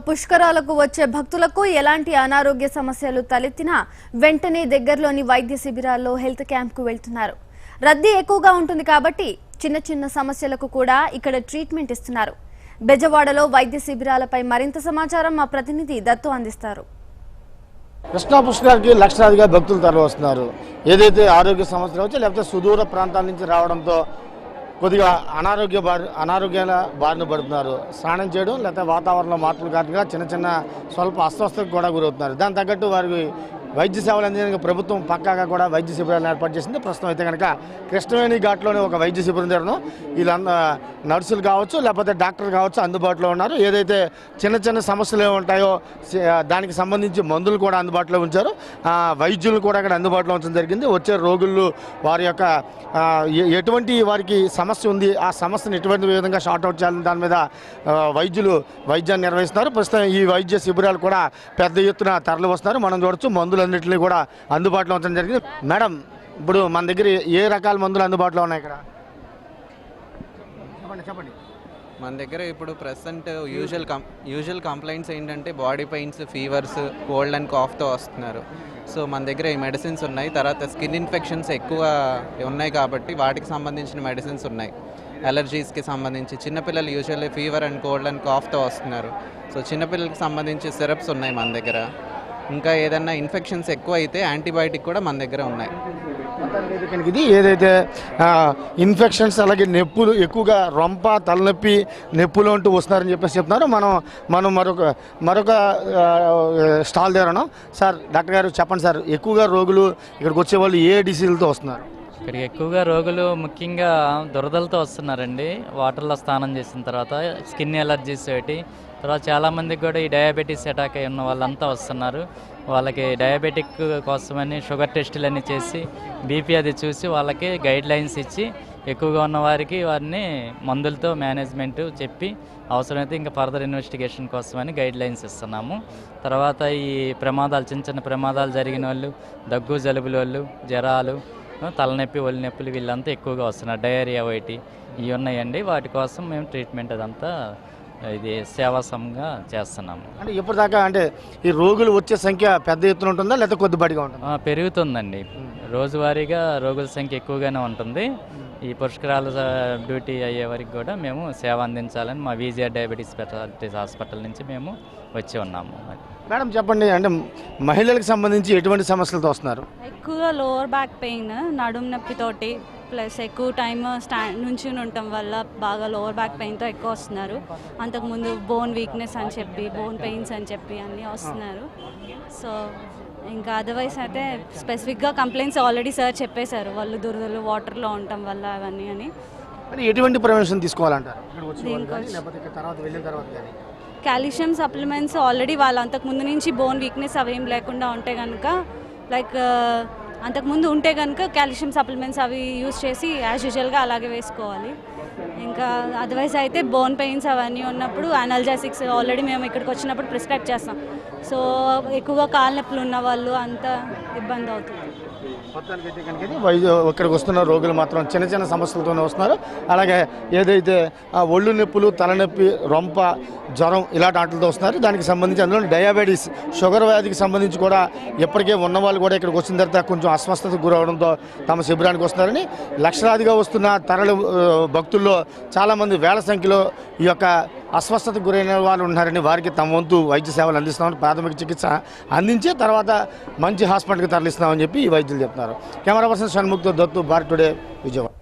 పుష్కరాలకు వచ్చే భక్తులకు ఎలాంటి అనారోగ్య సమస్యలు తలెత్తినా వెంటనే దగ్గరలోని వైద్య శిబిరాల్లో హెల్త్ క్యాంప్కు వెళ్తున్నారు. రద్దీ ఎక్కువగా ఉంటుంది కాబట్టి చిన్న చిన్న సమస్యలకు కూడా ఇక్కడ ట్రీట్మెంట్ ఇస్తున్నారు. బెజవాడలో వైద్య శిబిరాలపై మరింత సమాచారం మా ప్రతినిధి దత్తు అందిస్తారు. కృష్ణా పుష్కరానికి లక్షలాదిగా భక్తులు తరలివస్తున్నారు. ఏదైతే ఆరోగ్య సమస్యలు వచ్చి లేకపోతే సుదూర ప్రాంతాల నుంచి రావడంతో కొద్దిగా అనారోగ్యాల బారిన పడుతున్నారు. స్నానం చేయడం లేకపోతే వాతావరణంలో మార్పులు కారణంగా చిన్న చిన్న స్వల్ప అస్వస్థతకు కూడా గురవుతున్నారు. దాని తగ్గట్టు వారికి వైద్య సేవలు అందించడానికి ప్రభుత్వం పక్కాగా కూడా వైద్య శిబిరాలను ఏర్పాటు చేసింది. ప్రస్తుతం అయితే కనుక కృష్ణవేణి ఘాట్లోనే ఒక వైద్య శిబిరం జరగడం, వీళ్ళంతా నర్సులు కావచ్చు లేకపోతే డాక్టర్లు కావచ్చు అందుబాటులో ఉన్నారు. ఏదైతే చిన్న చిన్న సమస్యలు ఏముంటాయో దానికి సంబంధించి మందులు కూడా అందుబాటులో ఉంచారు. వైద్యులు కూడా అక్కడ అందుబాటులో ఉంచడం జరిగింది. వచ్చే రోగులు వారి యొక్క ఎటువంటి వారికి సమస్య ఉంది, ఆ సమస్యను ఎటువంటి విధంగా షార్ట్అవుట్ చేయాలని దాని మీద వైద్యులు వైద్యాన్ని నిర్వహిస్తున్నారు. ప్రస్తుతం ఈ వైద్య శిబిరాలు కూడా పెద్ద ఎత్తున తరలి వస్తున్నారు. మనం చూడొచ్చు మందులన్నింటినీ కూడా అందుబాటులో ఉంచడం జరిగింది. మేడం, ఇప్పుడు మన దగ్గర ఏ రకాల మందులు అందుబాటులో ఉన్నాయి ఇక్కడ? చెప్పండి. మన దగ్గర ఇప్పుడు ప్రెసెంట్ యూజువల్ కంప్లైంట్స్ ఏంటంటే body pains, fevers, cold and కాఫ్తో వస్తున్నారు. సో మన దగ్గర ఈ మెడిసిన్స్ ఉన్నాయి. తర్వాత స్కిన్ ఇన్ఫెక్షన్స్ ఎక్కువ ఉన్నాయి కాబట్టి వాటికి సంబంధించిన మెడిసిన్స్ ఉన్నాయి. అలర్జీస్కి సంబంధించి చిన్నపిల్లలు usually fever and cold and కాఫ్తో వస్తున్నారు. సో చిన్నపిల్లలకి సంబంధించి సిరప్స్ ఉన్నాయి మన దగ్గర. ఇంకా ఏదైనా ఇన్ఫెక్షన్స్ ఎక్కువ అయితే యాంటీబయాటిక్ కూడా మన దగ్గర ఉన్నాయి. ఇది ఏదైతే ఇన్ఫెక్షన్స్ అలాగే నొప్పులు ఎక్కువగా రొంప, తలనొప్పి, నొప్పులు అంటూ వస్తున్నారని చెప్తున్నారు. మనం మరొక స్టాల్ దగ్గర సార్, డాక్టర్ గారు చెప్పండి సార్, ఎక్కువగా రోగులు ఇక్కడికి వచ్చేవాళ్ళు ఏ డిసీజులతో వస్తున్నారు? ఇక్కడికి ఎక్కువగా రోగులు ముఖ్యంగా దురదలతో వస్తున్నారండి. వాటర్లో స్నానం చేసిన తర్వాత స్కిన్ ఎలర్జీస్ ఒకటి, తర్వాత చాలామందికి కూడా ఈ డయాబెటీస్ అటాక్ అయి ఉన్న వాళ్ళంతా వస్తున్నారు. వాళ్ళకి డయాబెటిక్ కోసమని షుగర్ టెస్టులన్నీ చేసి బీపీ అది చూసి వాళ్ళకి గైడ్ లైన్స్ ఇచ్చి ఎక్కువగా ఉన్న వారికి వారిని మందులతో మేనేజ్మెంట్ చెప్పి అవసరమైతే ఇంకా ఫర్దర్ ఇన్వెస్టిగేషన్ కోసమని గైడ్ లైన్స్ ఇస్తున్నాము. తర్వాత ఈ చిన్న చిన్న ప్రమాదాలు జరిగిన వాళ్ళు, దగ్గు జలుబుల వాళ్ళు, జ్వరాలు, తలనొప్పి, ఒళ్ళు నొప్పులు వీళ్ళంతా ఎక్కువగా వస్తున్నారు. డయేరియా ఒకటి ఇవి ఉన్నాయండి. వాటి కోసం మేము ట్రీట్మెంట్ అదంతా ఇది సేవాసంగా చేస్తున్నాము. అంటే ఇప్పటిదాకా అంటే ఈ రోగులు వచ్చే సంఖ్య పెద్ద ఎత్తున ఉంటుందా లేదా కొద్దిపాటిగా ఉంటుందా? పెరుగుతుందండి. రోజువారీగా రోగుల సంఖ్య ఎక్కువగానే ఉంటుంది. ఈ పుష్కరాల డ్యూటీ అయ్యే వరకు కూడా మేము సేవ అందించాలని మా విజిఆర్ డయాబెటీస్ స్పెషాలిటీస్ హాస్పిటల్ నుంచి మేము వచ్చి ఉన్నాము. మేడం చెప్పండి, అంటే మహిళలకు సంబంధించి ఎటువంటి సమస్యలతో వస్తున్నారు? ఎక్కువగా లోవర్ బ్యాక్ పెయిన్, నడుము నొప్పితోటి, ప్లస్ ఎక్కువ టైమ్ నుంచి ఉండటం వల్ల బాగా లోవర్ బ్యాక్ పెయిన్తో ఎక్కువ వస్తున్నారు. అంతకుముందు బోన్ వీక్నెస్ అని చెప్పి, బోన్ పెయిన్స్ అని చెప్పి అన్నీ వస్తున్నారు. సో ఇంకా అదర్వైజ్ అయితే స్పెసిఫిక్గా కంప్లైంట్స్ ఆల్రెడీ సార్ చెప్పేశారు. వాళ్ళు దురదలు వాటర్లో ఉండటం వల్ల అవన్నీ అని. ఎటువంటి ప్రివెన్షన్ తీసుకోవాలంటారు? కాల్షియం సప్లిమెంట్స్ ఆల్రెడీ వాళ్ళు అంతకుముందు నుంచి బోన్ వీక్నెస్ అవేం లేకుండా ఉంటే కనుక, లైక్ అంతకుముందు ఉంటే కనుక కాల్షియం సప్లిమెంట్స్ అవి యూజ్ చేసి యాజ్ యూజువల్గా అలాగే వేసుకోవాలి. ఇంకా అదర్వైజ్ అయితే బోన్ పెయిన్స్ అవన్నీ ఉన్నప్పుడు అనాల్జెసిక్స్ ఆల్రెడీ మేము ఇక్కడికి వచ్చినప్పుడు ప్రిస్క్రైబ్ చేస్తాం. సో ఎక్కువగా కాళ్ళ నొప్పులు ఉన్న వాళ్ళు అంత ఇబ్బంది అవుతుంది. మొత్తానికైతే కనుక ఇక్కడికి వస్తున్న రోగులు మాత్రం చిన్న చిన్న సమస్యలతోనే వస్తున్నారు. అలాగే ఏదైతే ఒళ్ళు నొప్పులు, తలనొప్పి, రొంప, జ్వరం ఇలాంటి వాటితో వస్తున్నారు. దానికి సంబంధించి అందులో డయాబెటీస్, షుగర్ వ్యాధికి సంబంధించి కూడా ఇప్పటికే ఉన్న వాళ్ళు కూడా ఇక్కడికి వచ్చిన తర్వాత కొంచెం అస్వస్థతకు గురవడంతో తమ శిబిరానికి వస్తున్నారని, లక్షలాదిగా వస్తున్న తరలి భక్తుల్లో చాలామంది వేల సంఖ్యలో ఈ యొక్క అస్వస్థతకు గురైన వాళ్ళు ఉన్నారని, వారికి తమ వంతు వైద్య సేవలు అందిస్తామని, ప్రాథమిక చికిత్స అందించి తర్వాత మంచి హాస్పిటల్కి తరలిస్తామని చెప్పి ఈ వైద్యులు చెప్తున్నారు. కెమెరా పర్సన్ షణ్ముఖ్తో దత్తు, భారత్ టుడే, విజయవాడ.